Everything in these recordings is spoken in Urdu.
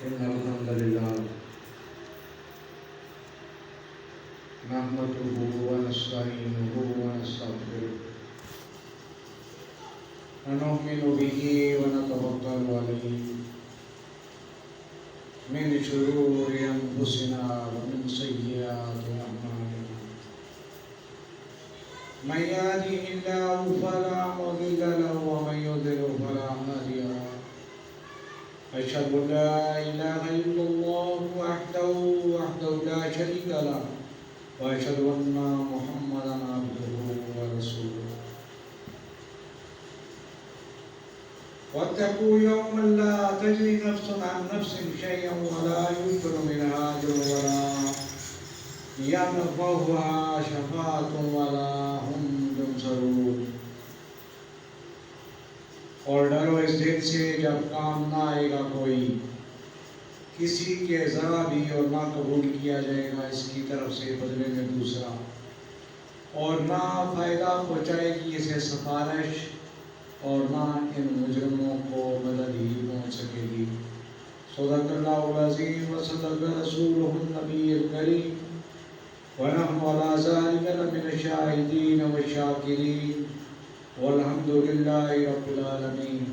إن الحمد لله نحمده ونستعينه ونستغفره ونؤمن به ونتوكل عليه من شرور أنفسنا ومن سيئات أعمالنا من يهده الله فلا مضل له ومن يضلل فلا هادي له أشهد أن لا إله إلا الله وحده لا شريك له وأشهد أن محمدا عبده ورسوله واتقوا يوما لا تجزي نفس عن نفس شيئا ولا يقبل منها عدل ولا ينفعها شفاعة ولا هم ينصرون اور ڈرو اس دن سے جب کام نہ آئے گا کوئی کسی کے ذرا بھی اور نہ قبول کیا جائے گا اس کی طرف سے بدلے میں دوسرا اور نہ فائدہ پہنچائے گی اسے سفارش اور نہ ان مجرموں کو مدد ہی پہنچ سکے گی صدق اللہ العظیم وصدق رسولہ النبی الکریم ونحن على ذلك لمن الشاهدين والشاكرين والحمد لله رب العالمين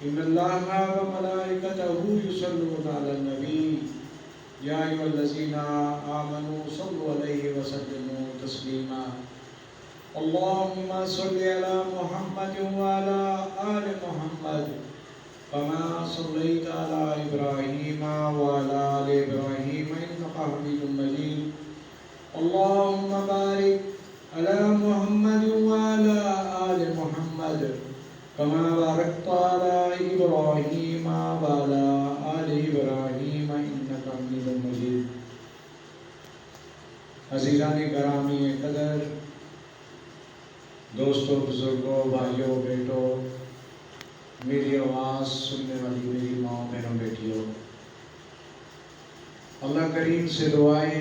إن الله وملائكته يصلون على النبي يا أيها الذين آمنوا صلوا عليه وسلموا تسليما اللهم صل على محمد وعلى آل محمد كما صليت على إبراهيم وعلى آل إبراهيم إنك حميد مجيد اللهم بارك على محمد وعلى آل محمد كما باركت على إبراهيم وعلى آل إبراهيم إنك حميد مجيد عزیزان گرامی قدر، دوستوں، بزرگوں، بھائیوں، بیٹوں، میری آواز سننے والی میری ماں، بہنوں، بیٹیوں، اللہ کریم سے دعائے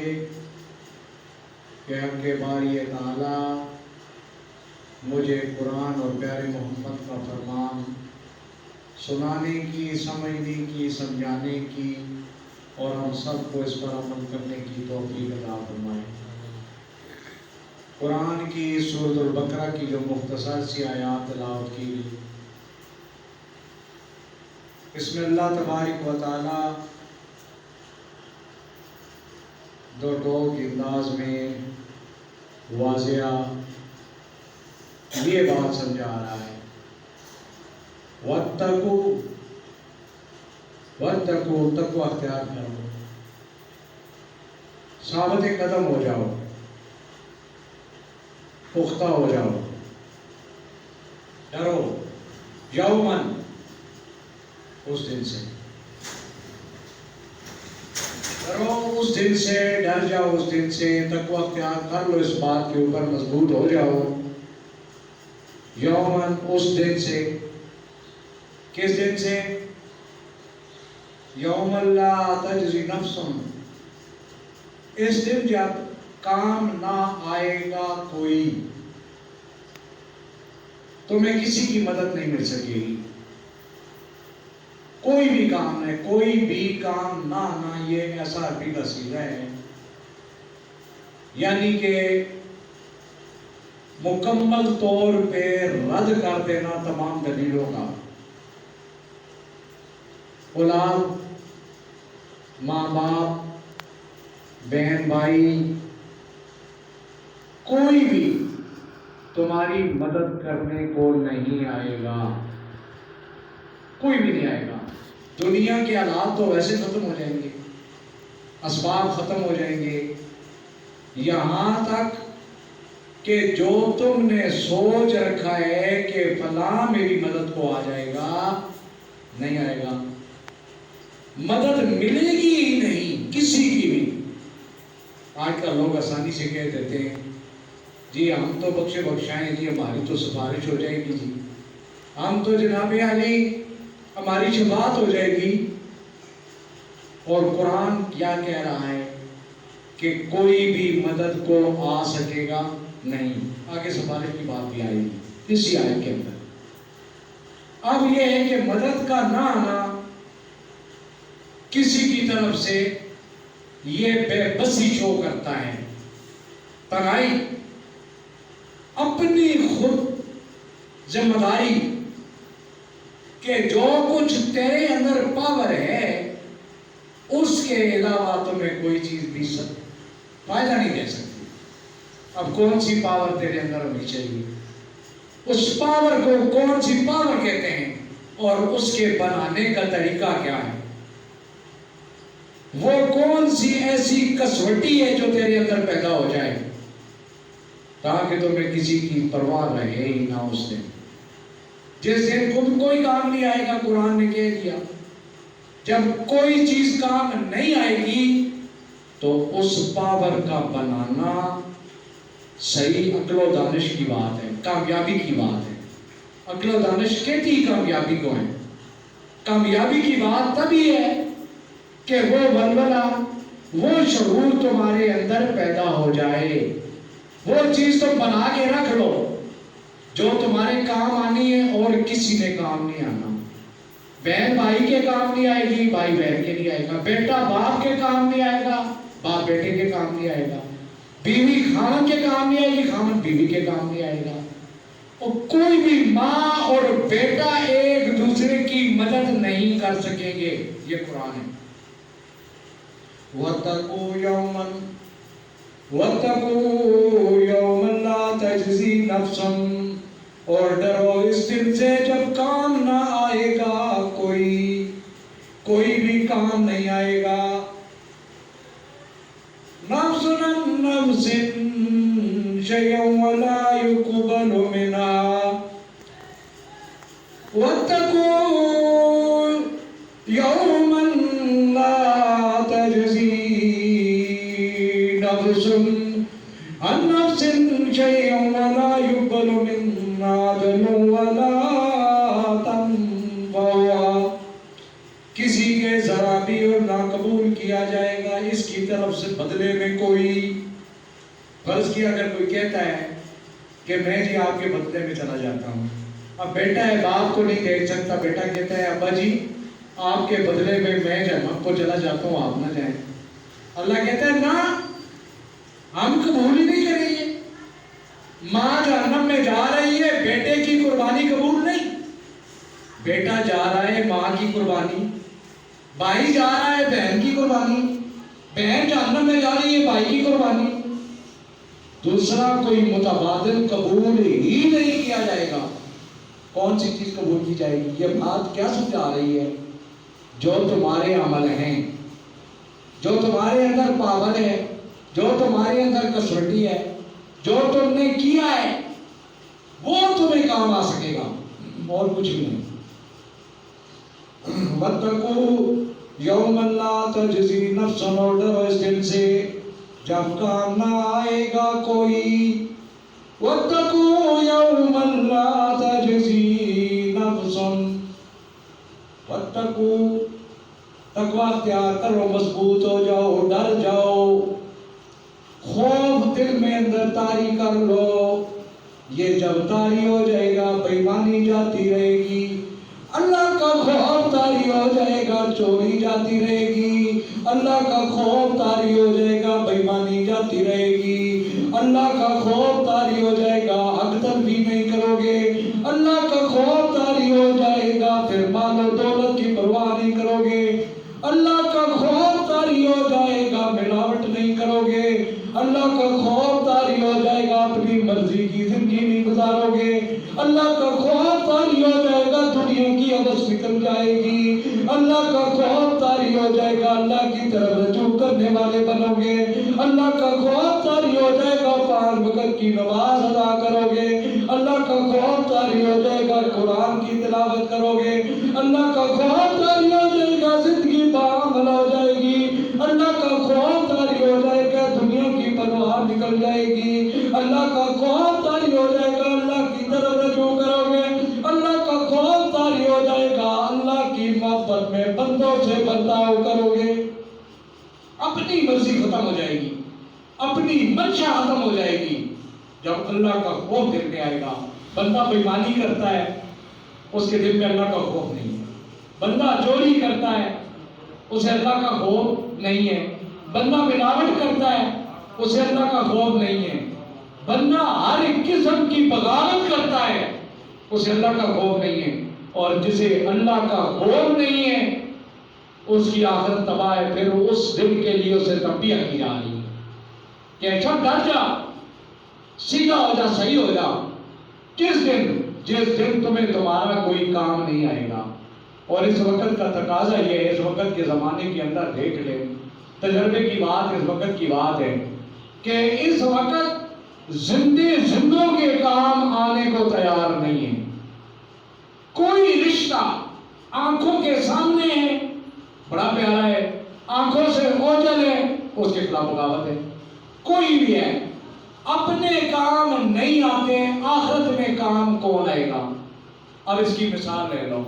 کہ ہم کے باری تعالیٰ مجھے قرآن اور پیارے محمد کا فرمان سنانے کی، سمجھنے کی، سمجھانے کی اور ہم سب کو اس پر عمل کرنے کی توفیق عطا فرمائے۔ قرآن کی سورۃ البقرہ کی جو مختصر سی آیات تلاوت کی، اس میں اللہ تبارک و تعالیٰ دو ٹوک انداز میں واضح یہ بات سمجھا رہا ہے، وَاتَّقُوا تقوی اختیار کرو، ثابت قدم ہو جاؤ، پختہ ہو جاؤ، ڈرو یومن اس دن سے، ڈرو اس دن سے، ڈر جاؤ اس دن سے، تقوی اختیار کر لو، اس بات کے اوپر مضبوط ہو جاؤ، یومن اس دن سے، کس دن سے؟ یوم لا تجزی نفس، اس دن جب کام نہ آئے گا کوئی، تمہیں کسی کی مدد نہیں مل سکے گی، کوئی بھی کام ہے، کوئی بھی کام نہ آنا، یہ ایسا عربی کا صیغہ ہے، یعنی کہ مکمل طور پہ رد کر دینا تمام دلیلوں کا۔ اولاد، ماں باپ، بہن بھائی، کوئی بھی تمہاری مدد کرنے کو نہیں آئے گا، کوئی بھی نہیں آئے گا۔ دنیا کے حالات تو ویسے ختم ہو جائیں گے، اسباب ختم ہو جائیں گے، یہاں تک کہ جو تم نے سوچ رکھا ہے کہ فلاں میری مدد کو آ جائے گا، نہیں آئے گا، مدد ملے گی ہی نہیں کسی کی بھی۔ آج کل لوگ آسانی سے کہہ دیتے ہیں جی ہم تو بخشے بخشائیں جی، ہماری تو سفارش ہو جائے گی جی، ہم تو جناب علی ہماری شفاعت ہو جائے گی، اور قرآن کیا کہہ رہا ہے کہ کوئی بھی مدد کو آ سکے گا نہیں۔ آگے سفارش کی بات بھی آئے گی اسی آیت کے اندر۔ اب یہ ہے کہ مدد کا نہ آنا کسی کی طرف سے یہ بے بسی شو کرتا ہے، تنہائی، اپنی خود ذمہ داری کہ جو کچھ تیرے اندر پاور ہے اس کے علاوہ تمہیں کوئی چیز بھی فائدہ نہیں دے سکتی۔ اب کون سی پاور تیرے اندر ہونی چاہیے؟ اس پاور کو کون سی پاور کہتے ہیں اور اس کے بنانے کا طریقہ کیا ہے؟ وہ کون سی ایسی کسوٹی ہے جو تیرے اندر پیدا ہو جائے تاکہ تمہیں کسی کی پرواہ رہے ہی نہ اس دن؟ جس دن تم کوئی کام نہیں آئے گا، قرآن نے کہہ دیا جب کوئی چیز کام نہیں آئے گی تو اس پاور کا بنانا صحیح عقل و دانش کی بات ہے، کامیابی کی بات ہے۔ عقل و دانش کہتی کامیابی کو ہے۔ کامیابی کی بات تبھی ہے کہ وہ ولولہ، وہ شعور تمہارے اندر پیدا ہو جائے، وہ چیز تم بنا کے رکھ لو جو تمہارے کام آنی ہے اور کسی نے کام نہیں آنا۔ بہن بھائی کے کام نہیں آئے گی، بھائی بہن کے نہیں آئے گا، بیٹا باپ کے کام نہیں آئے گا، باپ بیٹے کے کام نہیں آئے گا، بیوی خاوند کے کام نہیں آئے گی، خاوند بیوی کے کام نہیں آئے گا، اور کوئی بھی ماں اور بیٹا ایک دوسرے کی مدد نہیں کر سکیں گے۔ یہ قرآن ہے۔ وَاتَّقُوا يَوْمًا لَا تَجْزِي نَفْسٌ، اور ڈرو اس دن سے جب کام نہ آئے گا، کوئی بھی کام نہیں آئے گا۔ نفس عن نفس شيئا ولا يقبل منها واتقوا يوما لا تجزي نفس عن نفس شيئا ولا يقبل منها عدل ولا تنفع، کسی کے ذرا بھی اور نہ قبول کیا جائے گا اس کی طرف سے بدلے میں کوئی۔ فرض کیا اگر کوئی کہتا ہے کہ میں جی آپ کے بدلے میں چلا جاتا ہوں، اب بیٹا ہے باپ کو نہیں دیکھ سکتا، بیٹا کہتا ہے ابا جی آپ کے بدلے میں جہنم کو چلا جاتا ہوں، آپ نہ جائیں۔ اللہ کہتا ہے نہ، ہم قبول ہی نہیں کریں گے۔ ماں جہنم میں جا رہی ہے، بیٹے کی قربانی قبول نہیں۔ بیٹا جا رہا ہے ماں کی قربانی، بھائی جا رہا ہے بہن کی قربانی، بہن جہنم میں جا رہی ہے بھائی کی قربانی، دوسرا کوئی متبادل قبول ہی نہیں کیا جائے گا۔ کون سی چیز قبول کی جائے گی؟ یہ بات کیا سمجھا رہی ہے؟ جو تمہارے عمل ہیں، جو تمہارے اندر پاور ہے، جو تمہارے اندر کسوٹی ہے، جو تم نے کیا ہے وہ تمہیں کام آ سکے گا، اور کچھ بھی نہیں۔ وَاتَّقُوا يَوْمًا لَا تَجْزِي نَفْسٌ، اور ڈرو اس دن سے جب کام نہ آئے گا کوئی۔ وَاتَّقُوا يَوْمًا لَا تَجْزِي نَفْسٌ، وَاتَّقُوا، تقویٰ اختیار کرو، مضبوط ہو جاؤ، ڈر جاؤ، خوف دل میں اندر طاری کر لو۔ یہ جب طاری ہو جائے گا بے ایمانی جاتی رہے گی، اللہ کا خوف طاری ہو جائے گا چوری جاتی رہے گی، اللہ کا خوف طاری ہو جائے گا بے ایمانی جاتی رہے گی، اللہ کا خوف طاری ہو جائے گا حق تلفی نہیں کرو گے، اللہ کا خوف طاری ہو جائے گا پھر مال و دولت کی پرواہ نہیں کرو گے، اللہ کا خوف طاری ہو جائے گا ملاوٹ نہیں کرو گے، اللہ کا خوف طاری ہو جائے گا اپنی مرضی کی زندگی نہیں گزارو گے، اللہ کا خوف طاری ہو جائے گا دنیا کی عوض نکل جائے گی، اللہ کا خوف طاری ہو جائے گا اللہ کی طرف رجوع کرنے والے بنو گے، اللہ کا خوف طاری ہو جائے گا 5 وقت کی نماز ادا کرو گے، اللہ کا خوف طاری ہو جائے گا قرآن کی تلاوت کرو گے، اللہ کا خوف طاری ہو جائے گا زندگی بعمل ہو جائے گی، اللہ کا خوف طاری ہو جائے گا دنیا کی پرواہ نکل جائے گی، اللہ کا خوف طاری ہو جائے گا اللہ کی طرف رجوع کرو گے، اللہ کا خوف طاری ہو جائے گا اللہ کی محبت میں بندوں سے برتاؤ کرو گے، اپنی مرضی ختم ہو جائے گی، اپنی منشا ختم ہو جائے گی۔ جب اللہ کا خوف دل میں آئے گا، بندہ بے ایمانی کرتا ہے اس کے دل میں اللہ کا خوف نہیں ہے، بندہ چوری کرتا ہے اسے اللہ کا خوف نہیں ہے. بندہ ملاوٹ کرتا ہے, اسے اللہ کا خوف نہیں ہے. بندہ ہر ایک قسم کی بغاوت کرتا ہے, اسے اللہ کا خوف نہیں ہے. اور جسے اللہ کا خوف نہیں ہے اس کی آخرت تباہ ہے. پھر اس دن کے لیے اسے تنبیہ کی جا رہی ہے کہ اچھا ڈر جا, سیدھا ہو جا, صحیح ہو جا. کس دن؟ جس دن تمہیں تمہارا کوئی کام نہیں آئے گا. اور اس وقت کا تقاضا یہ ہے, اس وقت کے زمانے کے اندر دیکھ لیں, تجربے کی بات, اس وقت کی بات ہے کہ اس وقت زندوں کے کام آنے کو تیار نہیں ہے. کوئی رشتہ آنکھوں کے سامنے ہے, بڑا پیارا ہے, آنکھوں سے اوجھل ہے, اس کے خلاف بغاوت ہے. کوئی بھی ہے, اپنے کام نہیں آتے, آخرت میں کام کون آئے گا؟ اب اس کی مثال لے لو,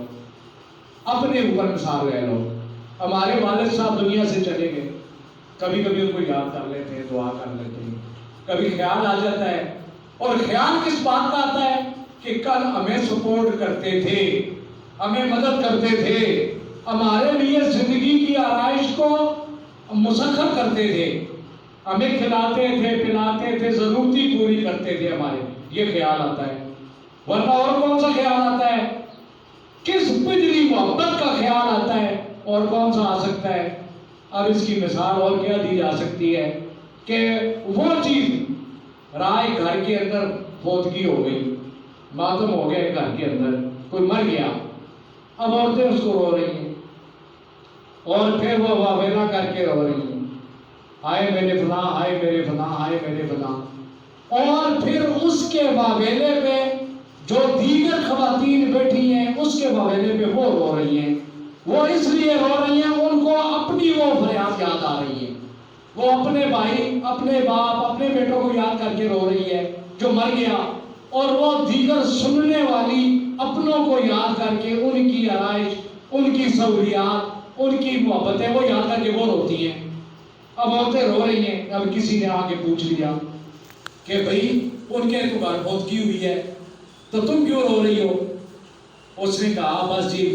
اپنے اوپر مثال لے لو. ہمارے والد صاحب دنیا سے چلے گئے, کبھی کبھی ان کو یاد کر لیتے ہیں, دعا کر لیتے ہیں, کبھی خیال آ جاتا ہے. اور خیال کس بات کا آتا ہے کہ کل ہمیں سپورٹ کرتے تھے, ہمیں مدد کرتے تھے, ہمارے لیے زندگی کی آرائش کو مسخر کرتے تھے, ہمیں کھلاتے تھے, پلاتے تھے, ضرورتی پوری کرتے تھے ہمارے. یہ خیال آتا ہے. ورنہ اور کون سا خیال آتا ہے؟ کس بجلی محبت کا خیال آتا ہے, اور کون سا آ سکتا ہے؟ اب اس کی مثال اور کیا دی جا سکتی ہے کہ وہ چیز رائے گھر کے اندر فوتگی ہو گئی, ماتم ہو گیا گھر کے اندر, کوئی مر گیا, اب عورتیں اس کو رو رہی ہیں, اور پھر وہ واویلا کر کے رو رہی ہیں, ہائے میرے فلاں, ہائے میرے فلاں, ہائے میرے فلاں. اور پھر اس کے واویلے پہ جو دیگر خواتین بیٹھی ہیں, اس کے واویلے پہ وہ رو رہی ہیں. وہ اس لیے رو رہی ہیں, ان کو اپنی وہ فریاد یاد آ رہی ہے. وہ اپنے بھائی, اپنے باپ, اپنے بیٹوں کو یاد کر کے رو رہی ہے جو مر گیا, اور وہ دیگر سننے والی اپنوں کو یاد کر کے ان کی آرائش, ان کی سہولیات, ان کی محبتیں وہ یاد کر کے وہ روتی ہیں. اب عورتیں رو رہی ہیں. اب کسی نے آ کے پوچھ لیا کہ بھئی ان کے تو گھر فوتگی ہوئی ہے, تو تم کیوں رو رہی ہو؟ اس نے کہا بس جی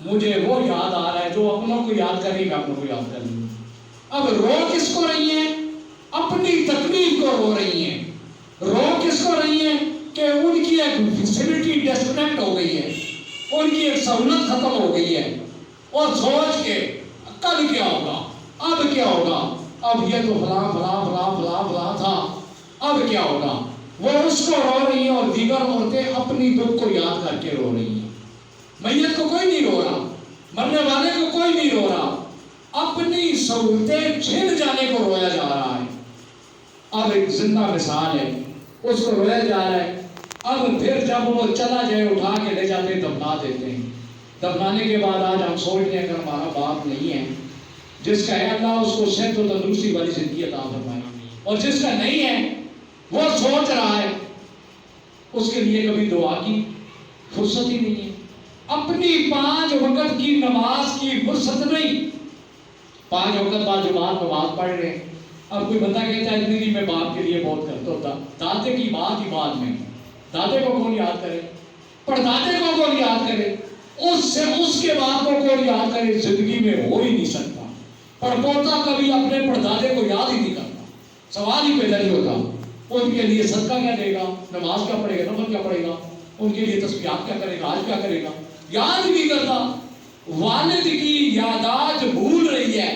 مجھے وہ یاد آ رہا ہے, جو اپنوں کو یاد کر رہی ہے, اپنوں کو یاد کر رہی ہے. اب رو کس کو رہی ہیں؟ اپنی تکلیف کو رو رہی ہیں. رو کس کو رہی ہیں کہ ان کی ایک فیسلٹی ڈسکنیکٹ ہو گئی ہے, ان کی ایک سہولت ختم ہو گئی ہے, اور سوچ کے کل کیا ہوگا, اب کیا ہوگا, اب یہ تو فلاں فلاں فلاں فلاں فلاں تھا, اب کیا ہوگا. وہ اس کو رو رہی ہیں, اور دیگر عورتیں اپنی دکھ کو یاد کر کے رو رہی ہیں. میت کو کوئی نہیں رو رہا, مرنے والے کو کوئی نہیں رو رہا, اپنی سہولتیں چھن جانے کو رویا جا رہا ہے. اب ایک زندہ مثال ہے, اس کو رویا جا رہا ہے. اب پھر جب وہ چلا جائے, اٹھا کے لے جاتے, دفنا دیتے ہیں. دفنانے کے بعد آج ہم سوچتے ہیں کہ ہمارا باپ نہیں ہے, جس کا ہے اللہ اس کو صحت و تندرستی والی زندگی عطا فرمائے, اور جس کا نہیں ہے وہ سوچ رہا ہے, اس کے لیے کبھی دعا کی فرصت ہی نہیں ہے. اپنی 5 وقت کی نماز کی فرصت نہیں. 5 وقت بعد جماعت نماز پڑھ رہے ہیں. اب کوئی بندہ کہتا ہے نہیں میں باپ کے لیے بہت کرتا ہوتا, دادے کی بات ہی بعد میں, دادے کو کون یاد کرے, پردادے کو کون یاد کرے, اس کے بعد کو کون یاد کرے, زندگی میں ہو ہی نہیں سکتا. پڑپوتا کبھی اپنے پردادے کو یاد ہی نہیں کرتا, سوال ہی پیدا نہیں ہوتا. ان کے لیے صدقہ کیا دے گا, نماز کیا پڑھے گا, نفل کیا پڑھے گا, ان کے لیے تسبیحات کیا کرے گا, آج کیا کرے گا, یاد نہیں کرتا. والد کی یادداشت بھول رہی ہے.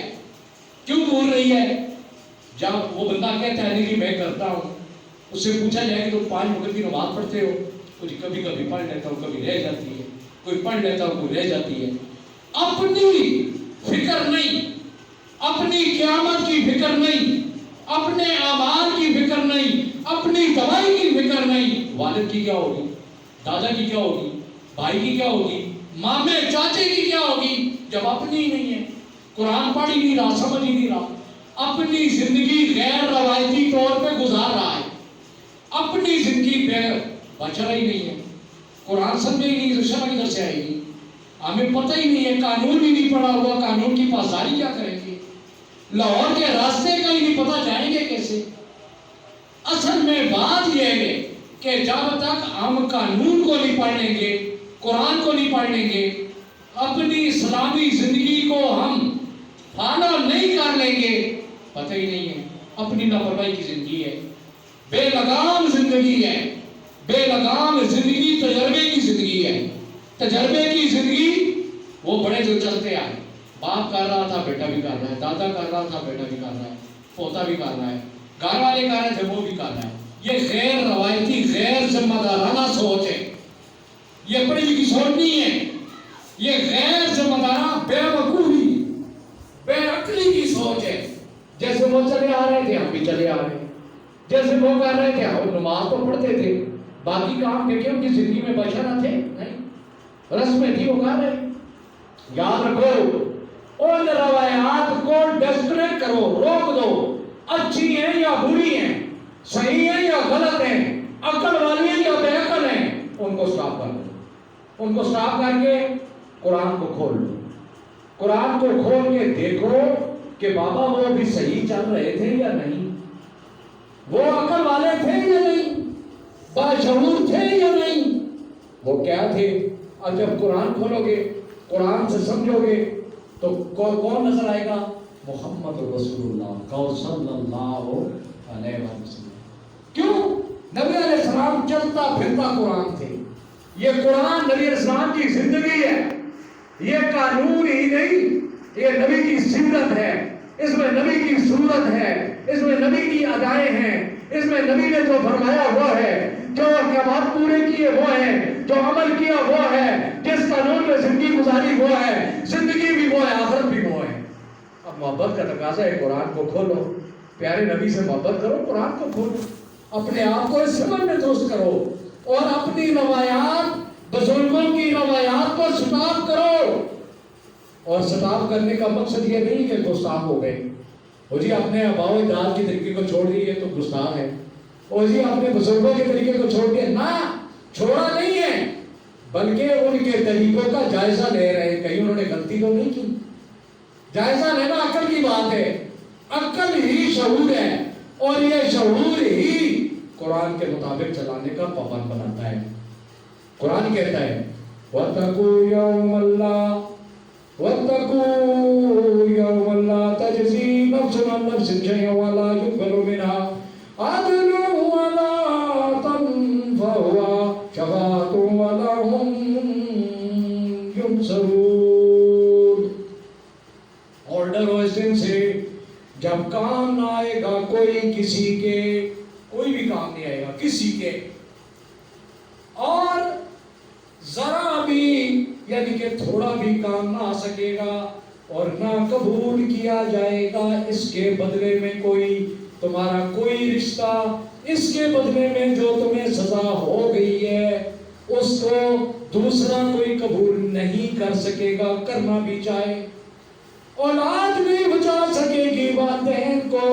کیوں بھول رہی ہے؟ جب وہ بندہ کہتا ہے کہ میں کرتا ہوں, اس سے پوچھا جائے کہ تم 5 وقت کی نماز پڑھتے ہو, کچھ کبھی کبھی پڑھ لیتا ہوں, کبھی رہ جاتی ہے, کوئی پڑھ لیتا ہوں, کوئی رہ جاتی ہے. اپنی فکر نہیں, اپنی قیامت کی فکر نہیں, اپنے اعمال کی فکر نہیں, اپنی دوائی کی فکر نہیں. والد کی کیا ہوگی, دادا کی کیا ہوگی, بھائی کی کیا ہوگی, مامے چاچے کی کیا ہوگی, جب اپنی ہی نہیں ہے. قرآن پڑھ ہی نہیں رہا, سمجھ ہی نہیں رہا, اپنی زندگی غیر روایتی طور پہ گزار رہا ہے, اپنی زندگی پہ بچ رہی نہیں ہے. قرآن سمجھے ہی نہیں تو شرع کدھر سے آئے گی. ہمیں پتہ ہی نہیں ہے, قانون ہی نہیں پڑھا ہوا, قانون کی پاسداری کیا کریں گے, لاہور کے راستے کا ہی نہیں پتہ, جائیں گے کیسے. اصل میں بات یہ ہے کہ جب تک ہم قانون کو نہیں پڑھ لیں گے, قرآن کو نہیں پڑھ لیں گے, اپنی اسلامی زندگی کو ہم فالو نہیں کر لیں گے پتہ ہی نہیں ہے. اپنی لاپرواہی کی زندگی ہے, بے لگام زندگی ہے. بے لگام زندگی تجربے کی زندگی ہے. تجربے کی زندگی وہ بڑے جو چلتے آئے, باپ کر رہا تھا بیٹا بھی کر رہا ہے, دادا کر رہا تھا بیٹا بھی کر رہا ہے, پوتا بھی کر رہا ہے, گھر والے کر رہے تھے وہ بھی کر رہا ہے. یہ غیر روایتی غیر ذمہ دارانہ سوچ ہے, یہ پڑھی لکھی سوچ نہیں ہے. یہ غیر ذمہ دارانہ بے وقوفی بے عقلی کی سوچ ہے. جیسے وہ چلے آ رہے تھے ہم بھی چلے آ رہے ہیں, جیسے وہ کر رہے تھے ہم نماز تو پڑھتے تھے, باقی کام دیکھیں ان کی زندگی میں بشرا تھے نہیں, رسمیں تھی وہ کر رہے. یاد رکھو ان روایات کو ڈسکریٹ کرو, روک دو, اچھی ہیں یا بری ہیں, صحیح ہیں یا غلط ہیں, عقل والی ہیں یا بے عقل ہیں, ان کو سٹاپ کر دو. ان کو سٹاپ کر کے قرآن کو کھول لو. قرآن کو کھول کے دیکھو کہ بابا وہ بھی صحیح چل رہے تھے یا نہیں, وہ عقل والے تھے یا نہیں, باشعور تھے یا نہیں, وہ کیا تھے. اور جب قرآن کھولو گے, قرآن سے سمجھو گے تو کون نظر آئے گا؟ محمد رسول اللہ صلی اللہ علیہ وسلم. کیوں؟ نبی علیہ السلام چلتا پھرتا قرآن تھے. یہ قرآن نبی علیہ السلام کی زندگی ہے, یہ قانون ہی نہیں, یہ نبی کی سیرت ہے. اس میں نبی کی صورت ہے, اس میں نبی کی ادائیں ہیں, اس میں نبی نے جو فرمایا وہ ہے, جو احکامات پورے کیے وہ ہیں, جو عمل کیا وہ ہے, جس قانون میں زندگی گزاری وہ ہے, زندگی بھی وہ ہے, آخرت بھی وہ ہے. اب محبت کا تقاضا ہے, قرآن کو کھولو, پیارے نبی سے محبت کرو, قرآن کو کھولو, اپنے آپ کو اس سمجھ میں درست کرو, اور اپنی روایات, بزرگوں کی روایات کو سٹاپ کرو. اور سٹاپ کرنے کا مقصد یہ نہیں کہ گستاخ ہو گئے, وہ جی اپنے آباء و اجداد کے طریقے کو چھوڑ دیے تو گستاخ ہے, اور جی اپنے بزرگوں کے طریقے کو چھوڑ دیا. نہ, چھوڑا نہیں ہے, بلکہ ان کے طریقوں کا جائزہ لے رہے ہیں. کہیں انہوں نے غلطی تو نہیں کی. جائزہ لینا عقل کی بات ہے, عقل ہی شعور ہے, اور یہ شعور ہی قرآن کے مطابق چلانے کا پابند بناتا ہے. قرآن کہتا ہے وَاتَّقُوا يَوْمَ اللَّهِ وَاتَّقُوا يَوْمَ اللَّهِ تَجْزِي نَفْسٌ عَن نَفْسٍ شَيْئًا وَلَا يُقْبَلُ مِنْهَا عَدْلٌ وَلَا تَنفَعُهَا شَفَاعَةٌ وَلَا هُمْ يُنصَرُونَ. آرڈر ہو اس دن سے جب کام نہ آئے گا کوئی کسی کے, کوئی بھی کام نہیں آئے گا کسی کے, اور ذرا بھی یعنی کہ تھوڑا بھی کام نہ آ سکے گا, اور نہ قبول کیا جائے گا اس کے بدلے میں کوئی تمہارا کوئی رشتہ, اس کے بدلے میں جو تمہیں سزا ہو گئی ہے اس کو دوسرا کوئی قبول نہیں کر سکے گا, کرنا بھی چاہے. اولاد نہیں بچا سکے گی والدین کو,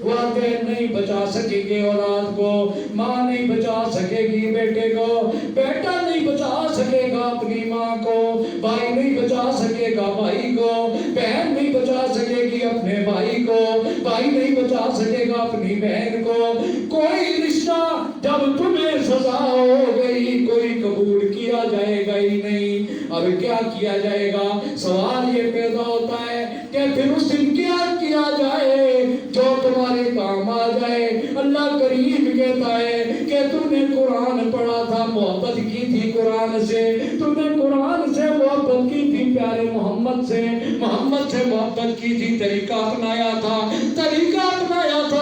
والدین نہیں بچا سکے گی اولاد کو, ماں نہیں بچا سکے گی بیٹے کو, بیٹا نہیں بچا سکے گا اپنی ماں کو, بھائی نہیں بچا سکے گا بھائی کو, بہن نہیں بچا سکے گی اپنے بھائی کو, بھائی نہیں بچا سکے گا اپنی بہن کو. کوئی رشتہ جب تمہیں سزا ہو گئی کوئی قبول کیا جائے گا ہی نہیں. اب کیا کیا جائے گا؟ سوال یہ پیدا ہوتا ہے کہ پھر اس دن کیا کیا جائے جو تمہارے کام آ جائے. اللہ کریم کہتا ہے کہ تم نے قرآن پڑھا تھا, محبت کی تھی قرآن سے, تم نے قرآن سے محبت کی تھی, پیارے محمد سے محبت کی تھی, طریقہ اپنایا تھا,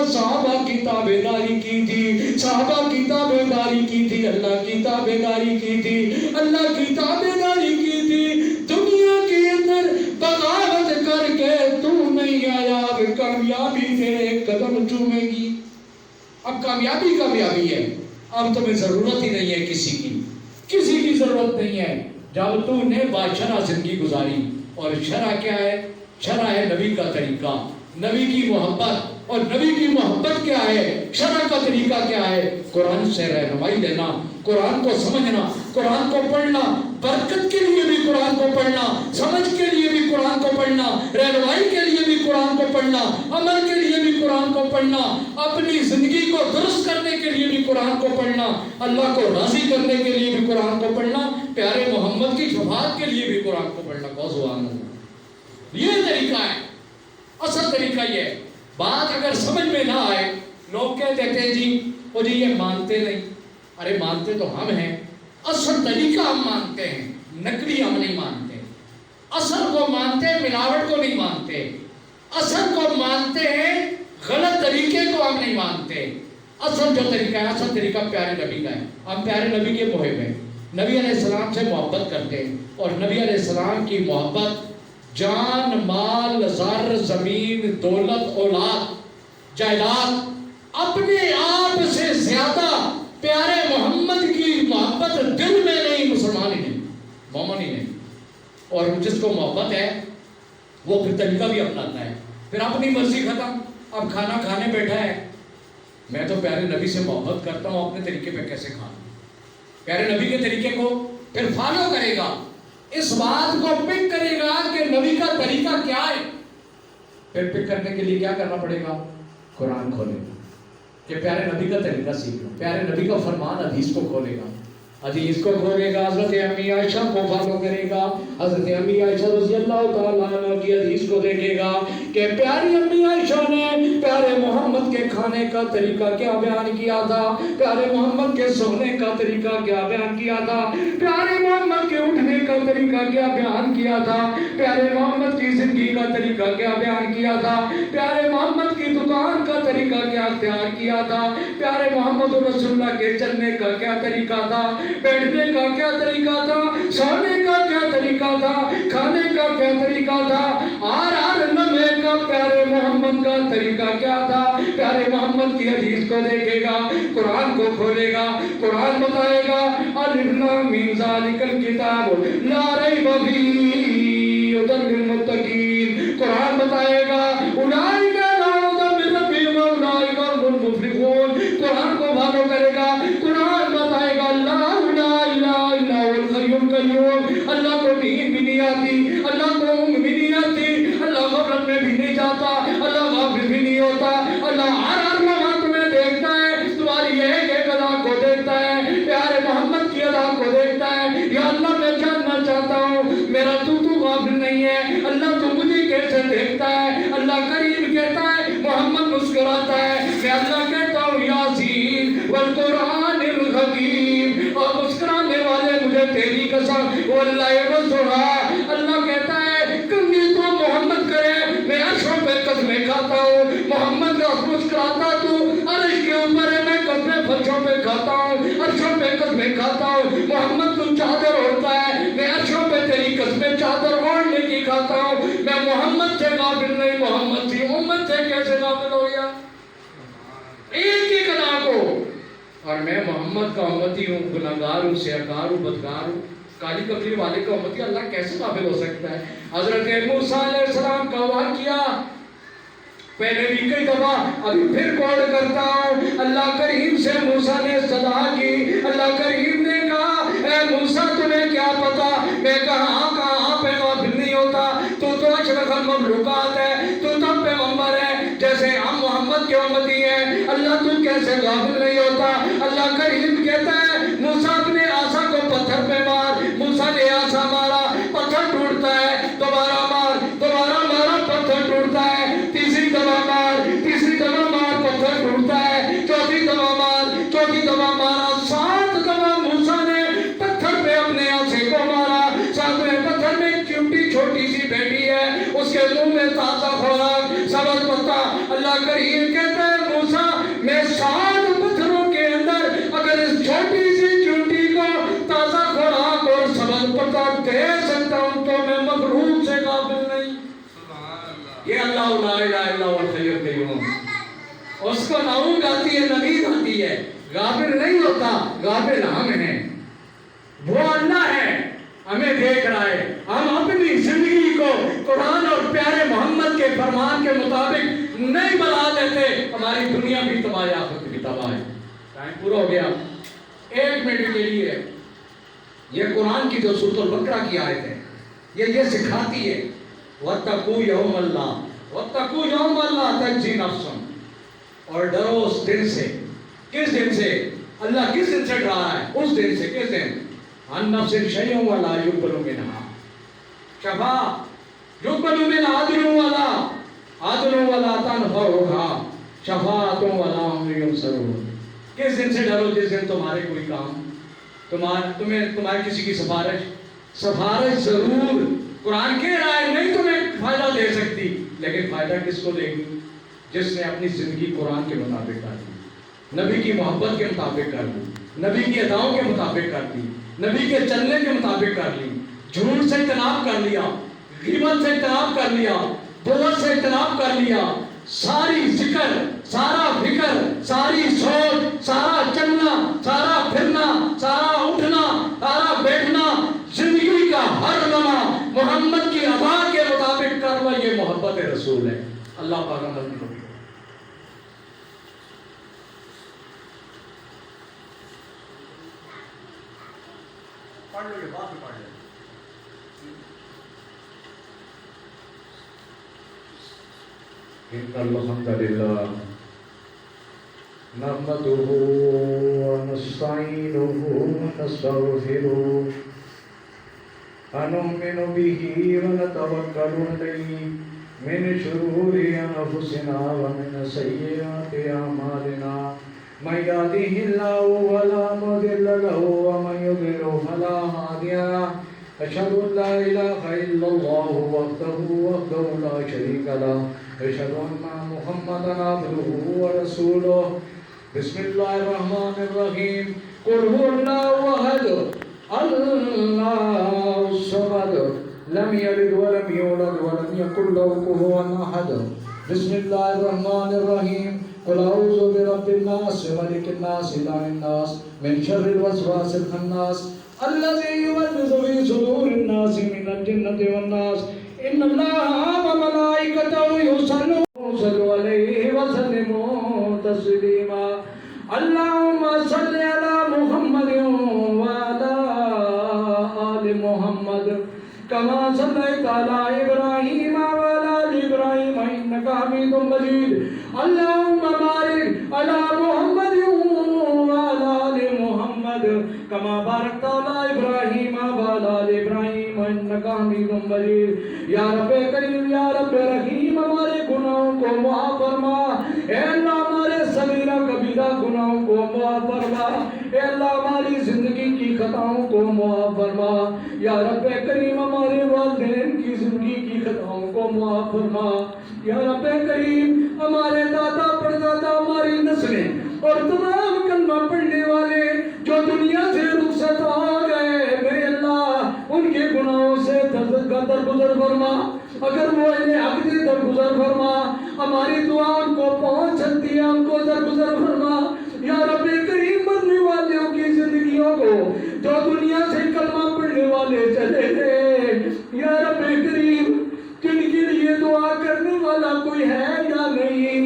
صحابہ کی تابعداری کی تھی, صحابہ کی تابعداری کی تھی, اللہ کی تابعداری کی تھی, اللہ کی تابعداری کی تھی. دنیا کے اندر بغاوت کر کے تو نہیں آیا, اب کامیابی تیرے قدم چومے گی. اب کامیابی ہے, اب تمہیں ضرورت ہی نہیں ہے کسی کی ضرورت نہیں ہے. جب تو نے باشرہ زندگی گزاری, اور شرع کیا ہے؟ شرع ہے نبی کا طریقہ, نبی کی محبت, اور نبی کی محبت کیا ہے؟ شرع کا طریقہ کیا ہے؟ قرآن سے رہنمائی لینا, قرآن کو سمجھنا, قرآن کو پڑھنا, برکت کے لیے بھی قرآن کو پڑھنا, سمجھ کے لیے بھی قرآن کو پڑھنا, رہنمائی کے لیے بھی قرآن کو پڑھنا, عمل کے لیے بھی قرآن کو پڑھنا, اپنی زندگی کو درست کرنے کے لیے بھی قرآن کو پڑھنا, اللہ کو راضی کرنے کے لیے بھی قرآن کو پڑھنا, پیارے محمد کی شفاعت کے لیے بھی قرآن کو پڑھنا. بہت سبحان اللہ. یہ طریقہ ہے, اصل طریقہ یہ ہے. بات اگر سمجھ میں نہ آئے لوگ کہتے ہیں جی وہ جی یہ مانتے نہیں. ارے مانتے تو ہم ہیں، اصل طریقہ ہم مانتے ہیں، نقلی ہم نہیں مانتے. اصل کو مانتے ہیں، ملاوٹ کو نہیں مانتے. اصل کو مانتے ہیں، غلط طریقے کو ہم نہیں مانتے. اصل جو طریقہ ہے، اصل طریقہ پیارے نبی کا ہے. ہم پیارے نبی کے محب ہیں، نبی علیہ السلام سے محبت کرتے ہیں، اور نبی علیہ السلام کی محبت جان، مال، زر، زمین، دولت، اولاد، جائیداد، اپنے آپ سے زیادہ پیارے محمد کی محبت دل میں نہیں، مسلمان ہی نہیں، مومن ہی نہیں. اور جس کو محبت ہے وہ پھر طریقہ بھی اپناتا ہے. پھر اپنی مرضی ختم. اب کھانا کھانے بیٹھا ہے، میں تو پیارے نبی سے محبت کرتا ہوں، اپنے طریقے پہ کیسے کھانا. پیارے نبی کے طریقے کو پھر فالو کرے گا، اس بات کو پک کرے گا کہ نبی کا طریقہ کیا ہے. پھر پک کرنے کے لیے کیا کرنا پڑے گا؟ قرآن کھولے گا کہ پیارے نبی کا طریقہ سیکھ لو. پیارے نبی کا فرمان حدیث کو کھولے گا، حدیث کو کھولے گا، حضرت امی عائشہ کو فالو کرے گا. حضرت امی عائشہ رضی اللہ تعالیٰ عنہ کی حدیث کو دیکھے گا کہ پیاری امی عائشہ نے پیارے محمد کے کھانے کا طریقہ کیا بیان کیا تھا، پیارے محمد کے سونے کا طریقہ کیا بیان کیا تھا، پیارے محمد کے اٹھنے کا طریقہ کیا بیان کیا تھا، پیارے محمد کی زندگی کا طریقہ کیا بیان کیا تھا، پیارے محمد کی دکان کا طریقہ کیا اختیار کیا تھا، پیارے محمد رسول اللہ کے چلنے کا کیا طریقہ تھا، بیٹھنے کا کیا طریقہ تھا، سونے کا کیا طریقہ تھا، کھانے کا کیا طریقہ تھا، ہر لمحے کا پیارے محمد کا طریقہ کیا تھا. پیارے محمد کی حدیث کو دیکھے گا، قرآن کو کھولے گا، قرآن بتائے گا الف لام میم ذالک الکتاب لا ریب فیہ ھدی للمتقین. قرآن بتائے گا اولئک علی ھدی من ربہم واولئک هم المفلحون. قرآن کو فالو کرے گا، قرآن بتائے گا اللہ قیوم. اللہ کو نیند بھی نہیں آتی، اللہ کو اونگ بھی نہیں آتی، اللہ غفلت میں بھی نہیں جاتا، اللہ غافل بھی نہیں ہوتا، اللہ ہر لمحہ تمہیں دیکھتا ہے، تمہاری ایک ایک ادا کو دیکھتا ہے، پیارے محمد کی ادا کو دیکھتا ہے. یا اللہ میں جاننا چاہتا ہوں میرا تو غافل نہیں ہے، اللہ تو مجھے کیسے دیکھتا ہے. اللہ کریم کہتا ہے، محمد مسکراتا ہے، میں اللہ کہتا ہوں یاسین والقرآن الحکیم، اور مسکرانے والے مجھے تیری قسم واللہ رسولہ. اللہ کہتا ہے کنگی تو محمد کرے، میں عرشوں پہ قسمیں کھاتا ہوں. محمد کا مسکراتا تو عرش کے اوپر ہے، میں قسمیں فرشوں پہ کھاتا ہوں، عرشوں پہ قسمیں کھاتا ہوں. محمد تو چادر اوڑھتا ہے، میں عرشوں پہ تیری قسمیں چادر اوڑھنے کی کھاتا ہوں. میں محمد سے غافل نہیں، محمد کی امت سے کیسے غافل ہو گیا ایک ایک ادا کو. اور میں محمد کا امتی ہوں، گناہگار ہوں، سیاہکار ہوں، بدکار ہوں، کالی کپڑے والے کا امتی. اللہ کیسے قابل ہو سکتا ہے؟ حضرت موسیٰ علیہ السلام کا واقعہ پہلے بھی کئی دفعہ ابھی پھر کوڈ کرتا ہوں. اللہ کریم سے موسیٰ نے صدا کی، اللہ کریم نے کہا اے موسیٰ تمہیں کیا پتا میں کہاں پہ غافل نہیں ہوتا، تو اشرف المخلوقات ہے، تو تب پیغمبر ہے جیسے ہم محمد کے امتی ہیں. اللہ تو کیسے غافل نہیں ہوتا؟ اللہ کریم کہتا ہے موسیٰ اپنے عصا کو پتھر پہ مار. موسیٰ نے عصا مارا، پتھر ٹوٹتا ہے، دوبارہ مار، دوبارہ مارا، پتھر ٹوٹتا ہے، تیسری دفعہ مار، تیسری دفعہ مار، پتھر ٹوٹتا ہے، چوتھی دفعہ مار، چوتھی دفعہ مارا. 7 دفعہ موسیٰ نے پتھر پہ اپنے عصے کو مارا. 7ویں پتھر میں چونٹی چھوٹی سی بیٹی ہے، اس کے منہ میں تازہ خوراک، سبز پتا. اللہ کریم کہتا ہے موسیٰ میں 7 پتھروں کے اندر اگر اس چھوٹی سی چونٹی کو تازہ خوراک اور سبز پتا دے سکتا ہوں تو میں مخلوق سے غافل نہیں. یہ اللہ لا الہ الا هو الحی القیوم. اس کو نعوذ آتی ہے، نوید آتی ہے، غافل نہیں ہوتا. غافل ہم ہیں، وہ اللہ ہے، ہمیں دیکھ رہا ہے. ہم اپنی زندگی کو قرآن اور پیارے محمد کے فرمان کے مطابق نہیں بنا لیتے، ہماری دنیا بھی تباہ ہے، آخرت بھی تباہ ہے. ٹائم پورا ہو گیا. 1 منٹ کے لیے یہ قرآن کی جو سورۃ البقرہ کی آیت ہے یہ سکھاتی ہے وَاتَّقُوا يَوْمَ اللَّهِ وَاتَّقُوا يَوْمَ اللَّهِ تَجْزِي نَفْسٌ. اور ڈرو اس دن سے. کس دن سے؟ اللہ کس دن سے ڈرا ہے؟ اس دن سے. کس دن؟ عَن نَفْسٍ شَيْءٌ وَلَا يُقْبَلُ مِنْهَا شَفَاعَةٌ يُقْبَلُ مِنْهَا عَدْلٌ وَلَا عدل ولا تنفعها شفاعت ولا هم ينصرون. کس دن سے ڈرو جس دن تمہارے کوئی کام تمہارے کسی کی سفارش ضرور قرآن کہہ رہا ہے نہیں تمہیں فائدہ دے سکتی، لیکن فائدہ کس کو دے گی؟ جس نے اپنی زندگی قرآن کے مطابق کر دی، نبی کی محبت کے مطابق کر دی، نبی کی اداؤں کے مطابق کر دی، نبی کے چلنے کے مطابق کر لی، جھوٹ سے اجتناب کر لیا، غیبت سے اجتناب کر لیا، بغض سے اجتناب کر لیا، ساری ذکر، سارا فکر، ساری سوچ، سارا چلنا، سارا پھرنا، سارا اٹھنا، سارا بیٹھنا، زندگی کا ہر لمحہ محمد کی ادا کے مطابق کرنا، یہ محبت رسول ہے. اللہ پاک عمل کی توفیق. پڑھ لو، یہ بات بھی پڑھ لیں. إن الحمد لله نحمده ونستعينه ونستغفره ونؤمن به ونتوكل عليه من شرور أنفسنا ومن سيئات أعمالنا من يهده الله فلا مضل له ومن يضلل فلا هادي له. أشهد أن لا إله إلا الله وحده لا شريك له. أشهد أن محمدا عبده ورسوله. بسم الله الرحمن الرحيم. قل هو الله أحد الله الصمد لم يلد ولم يولد ولم يكن له كفوا أحد. بسم الله الرحمن الرحيم. قل أعوذ برب الناس ملك الناس إله الناس من شر الوسواس الخناس الذي يوسوس في صدور الناس من الجنة والناس. إن الله وملائكته يصلون عليه وسلموا تسليما. اللهم صل على محمد وعلى آل محمد كما صليت على إبراهيم وعلى آل إبراهيم إنك حميد مجيد. اللهم بارك على محمد وعلى آل محمد كما باركت على إبراهيم وعلى آل إبراهيم إنك حميد مجيد. یا رب کریم، یا رب رحیم، ہمارے گناہوں کو معاف فرما. اے اللہ ہمارے صغیرہ کبیرہ گناہوں کو معاف فرما. اے اللہ ہماری زندگی کی خطاؤں کو معاف فرما. یا رب کریم ہمارے والدین کی زندگی کی خطاؤں کو معاف فرما. یا رب کریم ہمارے دادا پردادا، ہماری نسلیں اور تمام کلمہ پڑھنے والے جو دنیا سے رخصت ہو گئے، میرے اللہ ان کے گناہوں سے درگزر فرما. اگر وہ انہیں حق دے درگزر فرما. ہماری دعا ان کو پہنچ سکتی ہے، ان کو درگزر فرما. یا رب کریم مرنے والوں کی زندگیوں کو جو دنیا سے کلمہ پڑھنے والے چلے گئے، یا رب کریم جن کے لیے دعا کرنے والا کوئی ہے یا نہیں،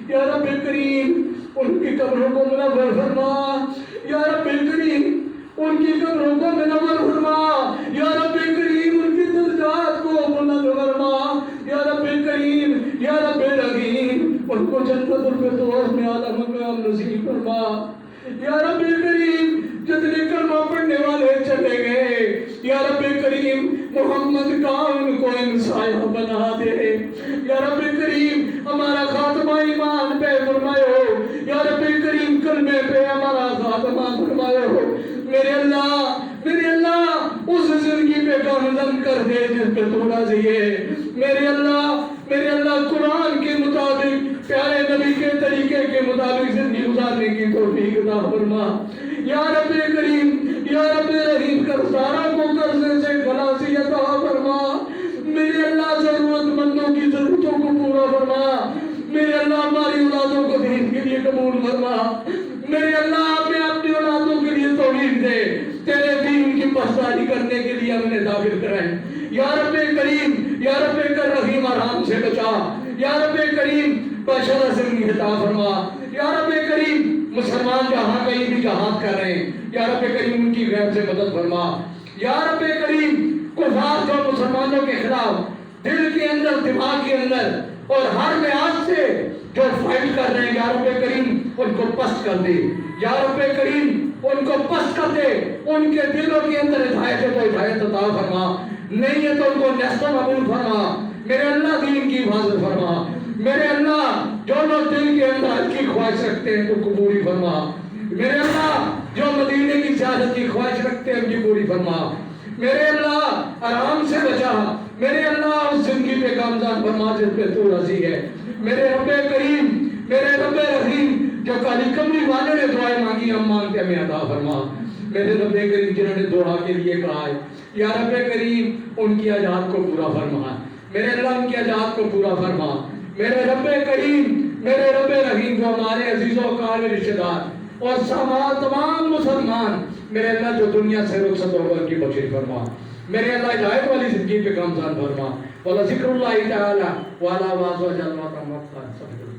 یا رب کریم ان کی قبروں کو منور فرما. یا رب کریم ان کی قبروں کو منور فرما. یا رب کریم ان کی درجات کو بلند فرما. یا رب کریم، یا رب رحیم ان کو جنت الفردوس میں اعلیٰ مقام نصیب فرما. یا رب کریم جتنے کلمہ پڑھنے والے چلے گئے، یا رب کریم محمد کا ان کو انسایہ بنا دے. یا رب کریم ہمارا خاتمہ ایمان پہ فرمائے. یا رب کریم کلمے پہ ہمارا خاتمہ فرمائے. میرے اللہ اس زندگی پہ گامزن کر دے جس پہ تو راضی ہے. میرے اللہ قرآن کے مطابق پیارے نبی کے طریقے کے مطابق زندگی گزارنے کی توفیق عطا فرما. یا رب کریم، یا رب رحیم قرضداروں کو قرضے سے خلاصی عطا فرما. میرے اللہ ضرورت مندوں کی ضرورتوں کو پورا فرما. میرے اللہ ہماری اولادوں کو دین کے لیے قبول فرما. میرے اللہ ہمیں اپنی اولادوں کے لیے توفیق دے، تیرے دین کی پاسداری کرنے کے لیے ہمیں داخل کریں. یا رب کریم، یا رب رحیم آرام سے بچا. یا رب کریم بشر زندگی عطا فرما. یا رب کریم مسلمان جہاں کہیں بھی جہاد کر رہے ہیں، یا رب کریم ان کی غیب سے مدد فرما. یا رب کریم کفار جو مسلمانوں کے خلاف دل کے اندر، دماغ کے اندر اور ہر میعاد سے جو فائٹ کر رہے ہیں، یا رب کریم ان کو پست کر دے. یا رب کریم ان کو پست کر دے. ان کے دلوں کے اندر ہدایت ہے تو ہدایت عطا فرما، نہیں ہے تو ان کو نیست و معمول فرما. میرے اللہ دین کی حفاظت فرما. میرے اللہ جو لوگ دل کے اندر حج کی خواہش رکھتے ہیں تو قبولی فرما، میرے اللہ جو مدینے کی سیاحت کی خواہش رکھتے ہیں ان کی پوری فرما، میرے اللہ آرام سے بچا، میرے اللہ اس زندگی پہ کامزان فرما جس پہ تو راضی ہے، میرے رب کریم، میرے رب رحیم، جو کالی کملی والوں نے دعائیں مانگی ہم مانگتے ہمیں عطا فرما، میرے رب کریم جنہوں نے دعا کے لیے کہا ہے یا رب کریم ان کی حاجات کو پورا فرما، میرے اللہ ان کی حاجات کو پورا فرما، میرے رب کریم، میرے رب رحیم جو ہمارے عزیزوں و قابل رشتہ دار اور تمام مسلمان میرے اللہ جو دنیا سے رخصت ہو کر ان کی بخشش فرما، میرے اللہ ہدایت والی زندگی پہ کامزان فرما، وَلَذِكْرُ اللَّهِ تَعَالَى وَعَلَى وَعَزْوَجَ اللَّهِ تَمَّتْ